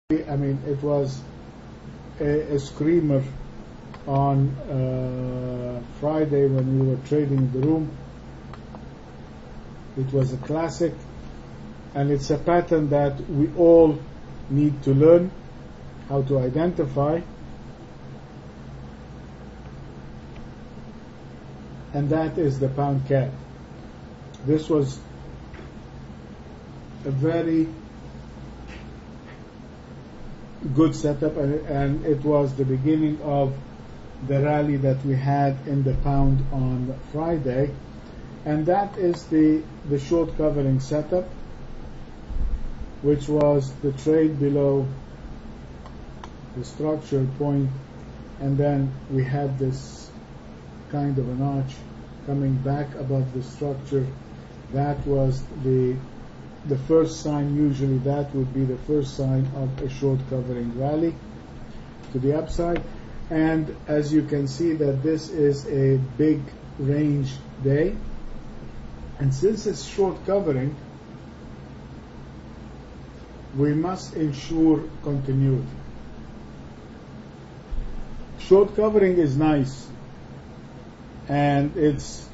I mean, it was a screamer on Friday when we were trading in the room. It was a classic, and it's a pattern that we all need to learn how to identify, and that is the pound CAD. This was a very good setup, and it was the beginning of the rally that we had in the pound on Friday, and that is the short covering setup, which was the trade below the structure point, and then we had this kind of an arch coming back above the structure. That was the first sign. Usually that would be the first sign of a short covering rally to the upside. And as you can see, that this is a big range day, and since it's short covering, we must ensure continuity. Short covering is nice, and it's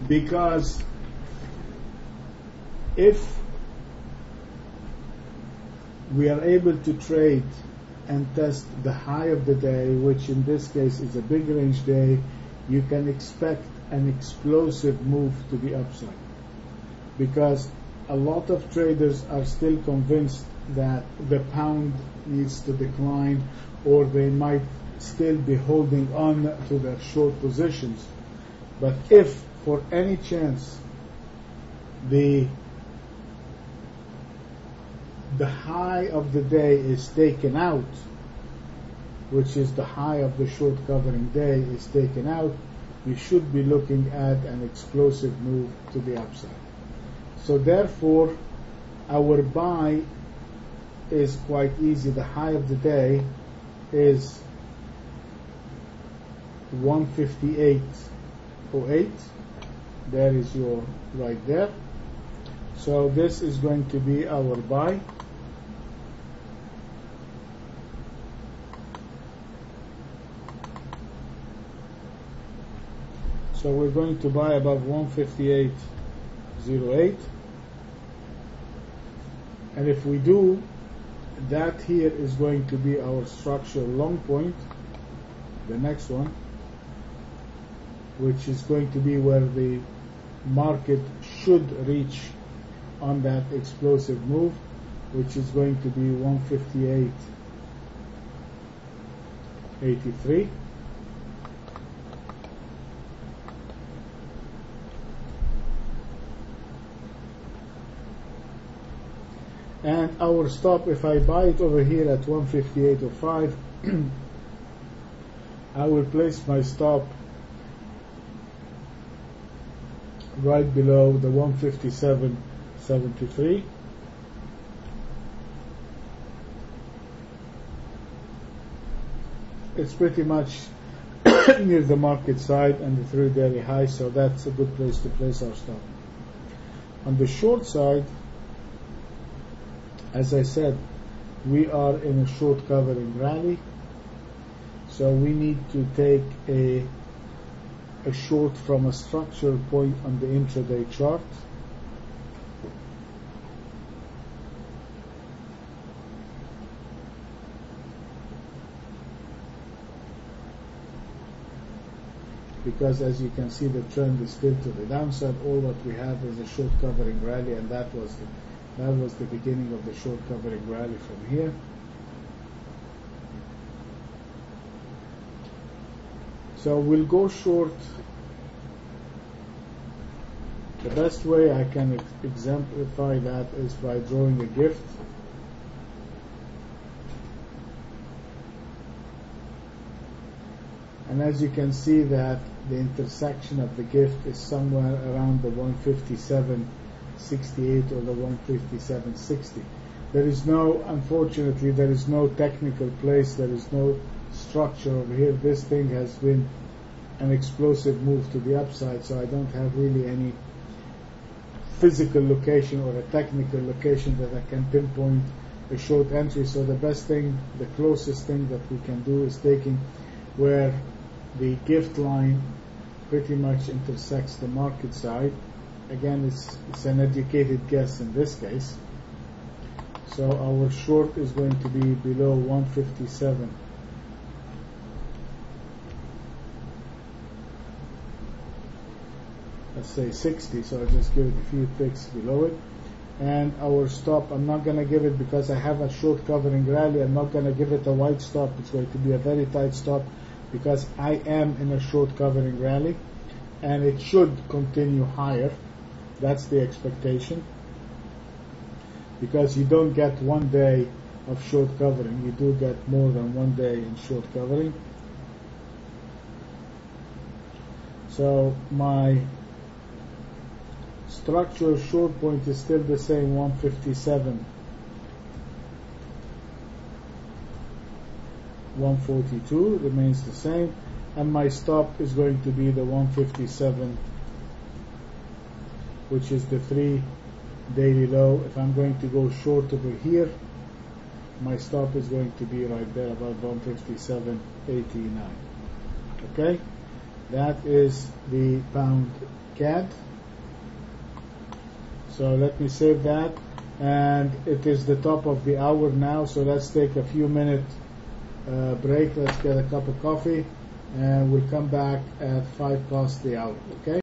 because if we are able to trade and test the high of the day, which in this case is a big range day, you can expect an explosive move to the upside, because a lot of traders are still convinced that the pound needs to decline, or they might still be holding on to their short positions. But if for any chance the high of the day is taken out, which is the high of the short covering day is taken out, you should be looking at an explosive move to the upside. So therefore, our buy is quite easy. The high of the day is 158.08. There is your right there. So this is going to be our buy. So we're going to buy above 158.08, and if we do, that here is going to be our structural long point, the next one, which is going to be where the market should reach on that explosive move, which is going to be 158.83. And our stop, if I buy it over here at 158.05, I will place my stop right below the 157.73. It's pretty much near the market side and the 3-day high, so that's a good place to place our stop. On the short side, as I said, we are in a short covering rally, so we need to take a short from a structural point on the intraday chart. Because as you can see, the trend is still to the downside. All what we have is a short covering rally, and that was the beginning of the short covering rally from here. So we'll go short. The best way I can exemplify that is by drawing a gift. And as you can see, that the intersection of the gift is somewhere around the 157.68 or the 157.60. There is no, unfortunately, there is no technical place, there is no structure over here. This thing has been an explosive move to the upside, so I don't have really any physical location or a technical location that I can pinpoint a short entry. So the best thing, the closest thing that we can do is taking where the gift line pretty much intersects the market side. Again, it's an educated guess in this case. So our short is going to be below 157. Let's say 60, so I'll just give it a few ticks below it. And our stop, I'm not going to give it because I have a short covering rally. I'm not going to give it a wide stop. It's going to be a very tight stop because I am in a short covering rally and it should continue higher. That's the expectation, because you don't get 1 day of short covering. You do get more than 1 day in short covering. So my structural short point is still the same, 157, 142 remains the same, and my stop is going to be the 157, which is the 3 daily low. If I'm going to go short over here, my stop is going to be right there about 157.89. Okay, that is the pound CAD. So let me save that, and it is the top of the hour now, so let's take a few minute break. Let's get a cup of coffee and we'll come back at 5 past the hour. Okay.